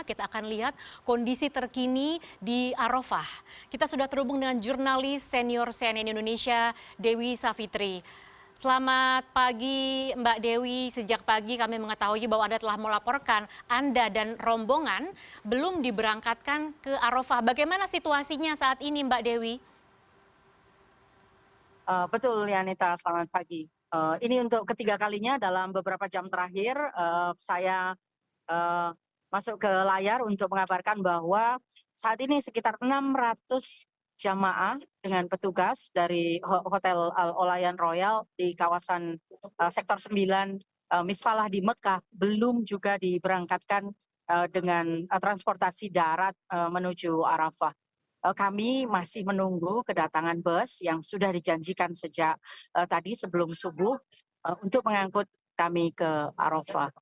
Kita akan lihat kondisi terkini di Arafah. Kita sudah terhubung dengan jurnalis senior CNN Indonesia, Dewi Savitri. Selamat pagi Mbak Dewi, sejak pagi kami mengetahui bahwa Anda telah melaporkan Anda dan rombongan belum diberangkatkan ke Arafah. Bagaimana situasinya saat ini Mbak Dewi? Betul Lianita, selamat pagi. Ini untuk ketiga kalinya dalam beberapa jam terakhir saya eh, masuk ke layar untuk mengabarkan bahwa saat ini sekitar 600 jamaah dengan petugas dari Hotel Al Olayan Royal di kawasan Sektor 9 Misfalah di Mekah belum juga diberangkatkan dengan transportasi darat menuju Arafah. Kami masih menunggu kedatangan bus yang sudah dijanjikan sejak tadi sebelum subuh untuk mengangkut kami ke Arafah.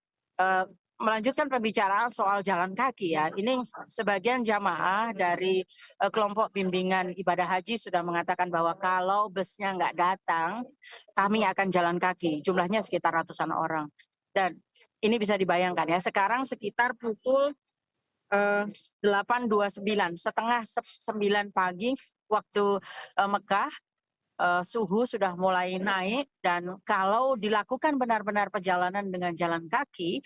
Melanjutkan pembicaraan soal jalan kaki ya, ini sebagian jamaah dari kelompok bimbingan ibadah haji sudah mengatakan bahwa kalau busnya nggak datang, kami akan jalan kaki. Jumlahnya sekitar ratusan orang. Dan ini bisa dibayangkan ya, sekarang sekitar pukul 8.29, setengah 9 pagi waktu Mekah, suhu sudah mulai naik dan kalau dilakukan benar-benar perjalanan dengan jalan kaki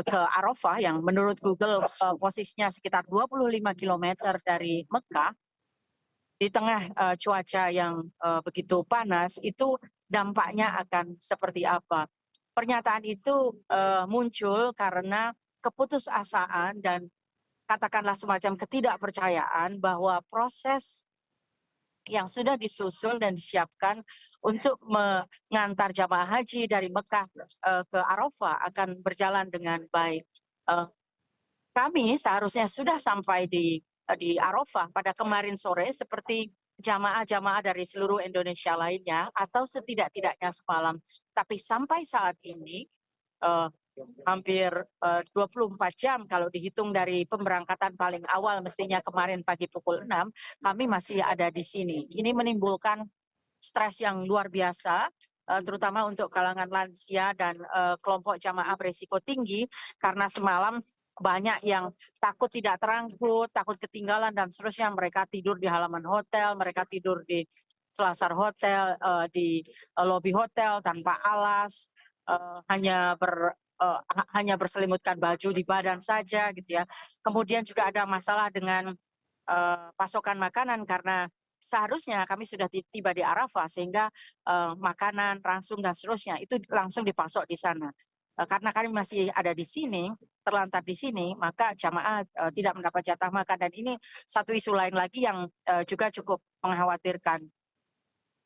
ke Arafah yang menurut Google posisinya sekitar 25 km dari Mekah, di tengah cuaca yang begitu panas, itu dampaknya akan seperti apa? Pernyataan itu muncul karena keputusasaan dan katakanlah semacam ketidakpercayaan bahwa proses yang sudah disusun dan disiapkan untuk mengantar jamaah haji dari Mekah ke Arafah akan berjalan dengan baik. Eh, Kami seharusnya sudah sampai di Arafah pada kemarin sore seperti jamaah-jamaah dari seluruh Indonesia lainnya atau setidak-tidaknya semalam. Tapi sampai saat ini eh, hampir 24 jam kalau dihitung dari pemberangkatan paling awal mestinya kemarin pagi pukul 6, kami masih ada di sini. Ini menimbulkan stres yang luar biasa, terutama untuk kalangan lansia dan kelompok jamaah berisiko tinggi karena semalam banyak yang takut tidak terangkut, takut ketinggalan dan seterusnya. Mereka tidur di halaman hotel, mereka tidur di selasar hotel, di lobi hotel tanpa alas, hanya berselimutkan baju di badan saja gitu ya. Kemudian juga ada masalah dengan pasokan makanan karena seharusnya kami sudah tiba di Arafah sehingga makanan, ransum dan seterusnya itu langsung dipasok di sana. Karena kami masih ada di sini, terlantar di sini, maka jamaah tidak mendapat jatah makan dan ini satu isu lain lagi yang juga cukup mengkhawatirkan.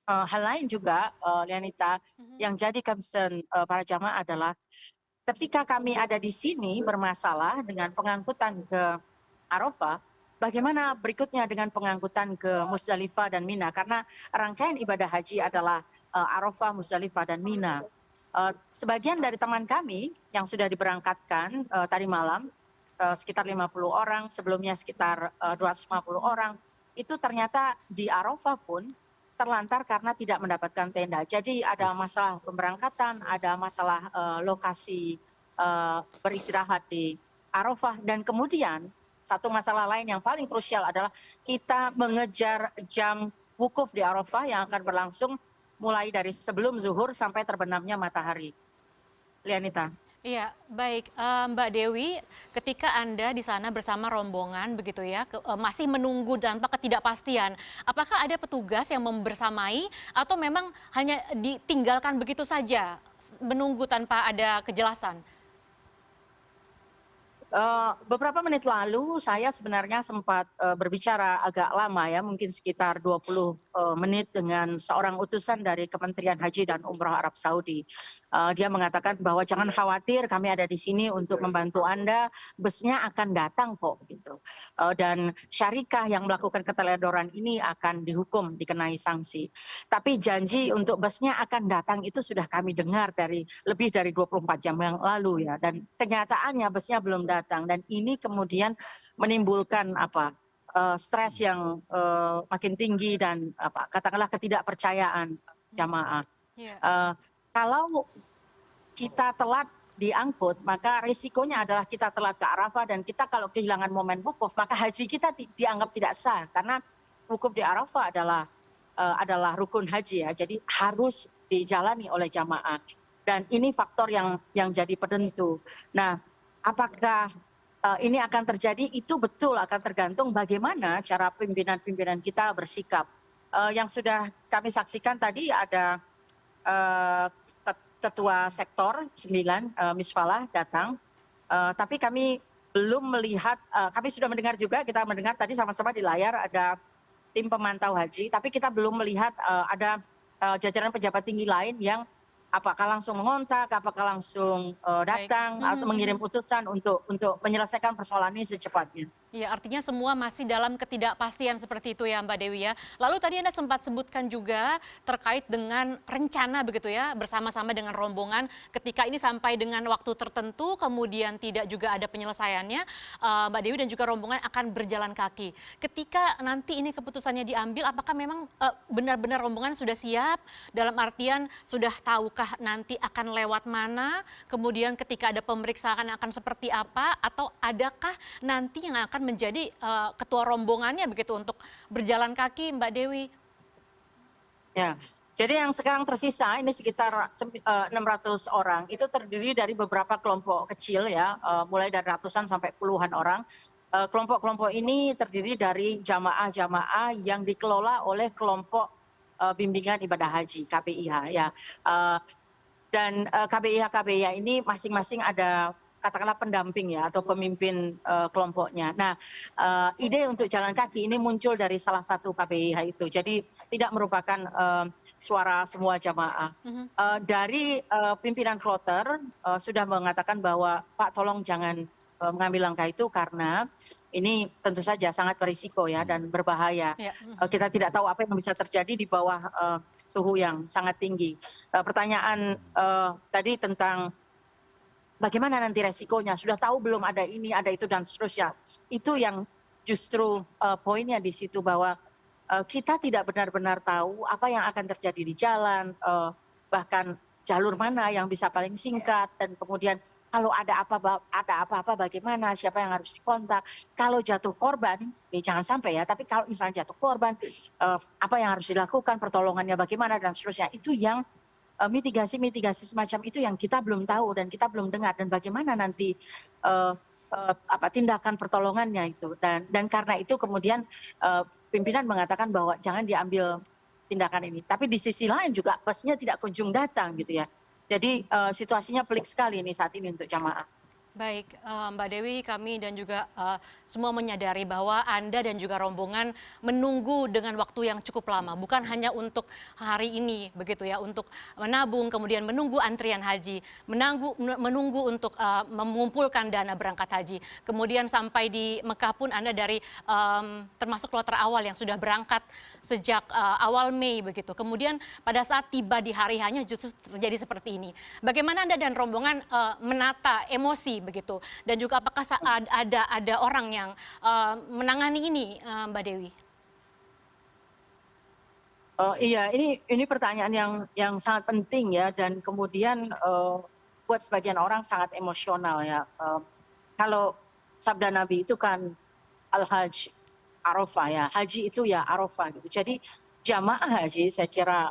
Hal lain juga, Lianita, yang jadi concern para jamaah adalah ketika kami ada di sini bermasalah dengan pengangkutan ke Arafah, bagaimana berikutnya dengan pengangkutan ke Musdalifah dan Mina? Karena rangkaian ibadah haji adalah Arafah, Musdalifah, dan Mina. Sebagian dari teman kami yang sudah diberangkatkan tadi malam, sekitar 50 orang, sebelumnya sekitar 250 orang, itu ternyata di Arafah pun terlantar karena tidak mendapatkan tenda. Jadi ada masalah pemberangkatan, ada masalah lokasi beristirahat di Arafah, dan kemudian satu masalah lain yang paling krusial adalah kita mengejar jam wukuf di Arafah yang akan berlangsung mulai dari sebelum zuhur sampai terbenamnya matahari. Lianita. Iya, baik. Mbak Dewi, ketika Anda di sana bersama rombongan begitu ya, masih menunggu tanpa ketidakpastian, apakah ada petugas yang membersamai atau memang hanya ditinggalkan begitu saja, menunggu tanpa ada kejelasan? Beberapa menit lalu saya sebenarnya sempat berbicara agak lama ya, mungkin sekitar 20 menit dengan seorang utusan dari Kementerian Haji dan Umroh Arab Saudi. Dia mengatakan bahwa jangan khawatir, kami ada di sini untuk membantu Anda, busnya akan datang kok gitu. Dan syarikah yang melakukan keteledoran ini akan dihukum, dikenai sanksi. Tapi janji untuk busnya akan datang itu sudah kami dengar dari lebih dari 24 jam yang lalu ya, dan kenyataannya busnya belum datang dan ini kemudian menimbulkan stres yang makin tinggi dan katakanlah ketidakpercayaan jamaah. Iya. Kalau kita telat diangkut, maka risikonya adalah kita telat ke Arafah, dan kita kalau kehilangan momen wukuf, maka haji kita dianggap tidak sah, karena wukuf di Arafah adalah rukun haji ya, jadi harus dijalani oleh jamaah. Dan ini faktor yang jadi penentu. Nah, apakah ini akan terjadi? Itu betul akan tergantung bagaimana cara pimpinan-pimpinan kita bersikap. Yang sudah kami saksikan tadi ada Ketua Sektor 9, Miss Falah datang, tapi kami belum melihat, kami sudah mendengar juga, kita mendengar tadi sama-sama di layar ada tim pemantau haji, tapi kita belum melihat ada jajaran pejabat tinggi lain yang apakah langsung mengontak, apakah langsung datang atau mengirim utusan untuk menyelesaikan persoalan ini secepatnya. Ya, artinya semua masih dalam ketidakpastian seperti itu ya Mbak Dewi ya. Lalu tadi Anda sempat sebutkan juga terkait dengan rencana begitu ya, bersama-sama dengan rombongan ketika ini sampai dengan waktu tertentu, kemudian tidak juga ada penyelesaiannya, Mbak Dewi dan juga rombongan akan berjalan kaki. Ketika nanti ini keputusannya diambil, apakah memang benar-benar rombongan sudah siap, dalam artian sudah tahukah nanti akan lewat mana, kemudian ketika ada pemeriksaan akan seperti apa, atau adakah nanti yang akan menjadi ketua rombongannya begitu untuk berjalan kaki, Mbak Dewi? Ya, jadi yang sekarang tersisa ini sekitar 600 orang, itu terdiri dari beberapa kelompok kecil ya, mulai dari ratusan sampai puluhan orang. Kelompok-kelompok ini terdiri dari jamaah-jamaah yang dikelola oleh kelompok bimbingan ibadah haji KBIH ya. Dan KBIH ini masing-masing ada katakanlah pendamping ya atau pemimpin kelompoknya. Nah, ide untuk jalan kaki ini muncul dari salah satu KBIH itu. Jadi tidak merupakan suara semua jamaah. Dari pimpinan kloter sudah mengatakan bahwa Pak tolong jangan mengambil langkah itu karena ini tentu saja sangat berisiko ya dan berbahaya. Ya. Kita tidak tahu apa yang bisa terjadi di bawah suhu yang sangat tinggi. Pertanyaan tadi tentang bagaimana nanti resikonya, sudah tahu belum ada ini, ada itu dan seterusnya. Itu yang justru poinnya di situ bahwa kita tidak benar-benar tahu apa yang akan terjadi di jalan, bahkan jalur mana yang bisa paling singkat, dan kemudian kalau ada apa-apa bagaimana, siapa yang harus dikontak. Kalau jatuh korban, ya jangan sampai ya, tapi kalau misalnya jatuh korban, apa yang harus dilakukan, pertolongannya bagaimana dan seterusnya. Itu yang mitigasi semacam itu yang kita belum tahu dan kita belum dengar, dan bagaimana nanti tindakan pertolongannya itu. Dan karena itu kemudian pimpinan mengatakan bahwa jangan diambil tindakan ini. Tapi di sisi lain juga busnya tidak kunjung datang gitu ya. Jadi situasinya pelik sekali ini saat ini untuk jamaah. Baik, Mbak Dewi, kami dan juga semua menyadari bahwa Anda dan juga rombongan menunggu dengan waktu yang cukup lama, bukan hanya untuk hari ini begitu ya, untuk menabung, kemudian menunggu antrian haji, menunggu untuk mengumpulkan dana berangkat haji. Kemudian sampai di Mekah pun Anda dari termasuk kloter awal yang sudah berangkat sejak awal Mei begitu. Kemudian pada saat tiba di hari hanya justru terjadi seperti ini. Bagaimana Anda dan rombongan menata emosi begitu, dan juga apakah ada orang yang menangani ini, Mbak Dewi? Iya, ini pertanyaan yang sangat penting ya, dan kemudian buat sebagian orang sangat emosional ya. Kalau sabda Nabi itu kan al-hajj Arafah ya, haji itu ya Arafah gitu. Jadi jamaah haji saya kira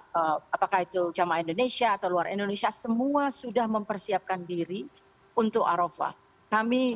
apakah itu jamaah Indonesia atau luar Indonesia, semua sudah mempersiapkan diri untuk Arafah. Kami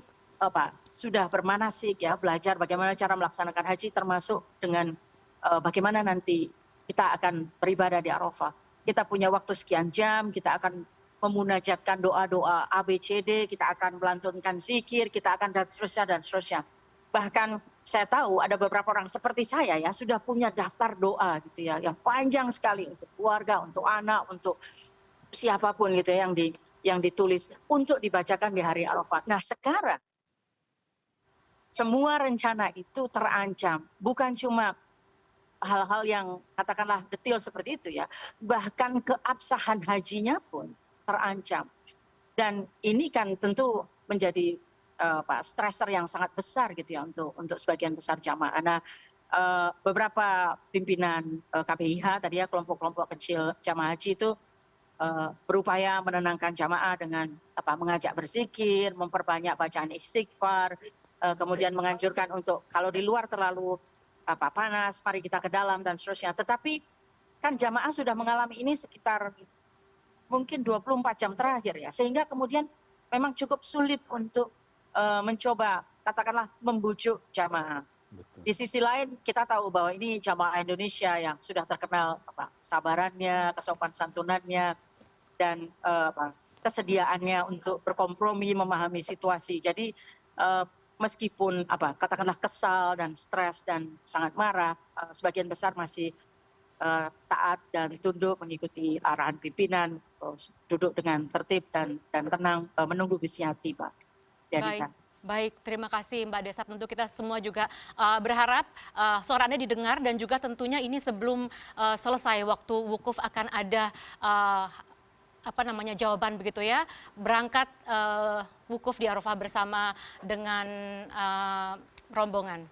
sudah bermanasik ya, belajar bagaimana cara melaksanakan haji, termasuk dengan bagaimana nanti kita akan beribadah di Arafah. Kita punya waktu sekian jam, kita akan memunajatkan doa-doa ABCD, kita akan melantunkan zikir, kita akan dan seterusnya. Bahkan saya tahu ada beberapa orang seperti saya ya sudah punya daftar doa gitu ya, yang panjang sekali untuk keluarga, untuk anak, untuk siapapun gitu ya, yang ditulis untuk dibacakan di hari Arafah. Nah sekarang semua rencana itu terancam, bukan cuma hal-hal yang katakanlah detail seperti itu ya, bahkan keabsahan hajinya pun terancam. Dan ini kan tentu menjadi stresor yang sangat besar gitu ya untuk sebagian besar jamaah. Nah, beberapa pimpinan KBIH tadi ya, kelompok-kelompok kecil jamaah haji itu berupaya menenangkan jamaah dengan mengajak berzikir, memperbanyak bacaan istighfar, kemudian menganjurkan untuk kalau di luar terlalu panas, mari kita ke dalam dan seterusnya. Tetapi kan jamaah sudah mengalami ini sekitar mungkin 24 jam terakhir ya, sehingga kemudian memang cukup sulit untuk mencoba katakanlah membujuk jamaah. Betul. Di sisi lain kita tahu bahwa ini jamaah Indonesia yang sudah terkenal kesabarannya, kesopan santunannya, dan kesediaannya untuk berkompromi memahami situasi. Jadi meskipun katakanlah kesal dan stres dan sangat marah, sebagian besar masih taat dan tunduk mengikuti arahan pimpinan, duduk dengan tertib dan tenang menunggu bisnya tiba. Baik, baik. Terima kasih Mbak Desaf. Tentu kita semua juga berharap suara Anda didengar dan juga tentunya ini sebelum selesai waktu wukuf akan ada jawaban begitu ya, berangkat wukuf di Arafah bersama dengan rombongan.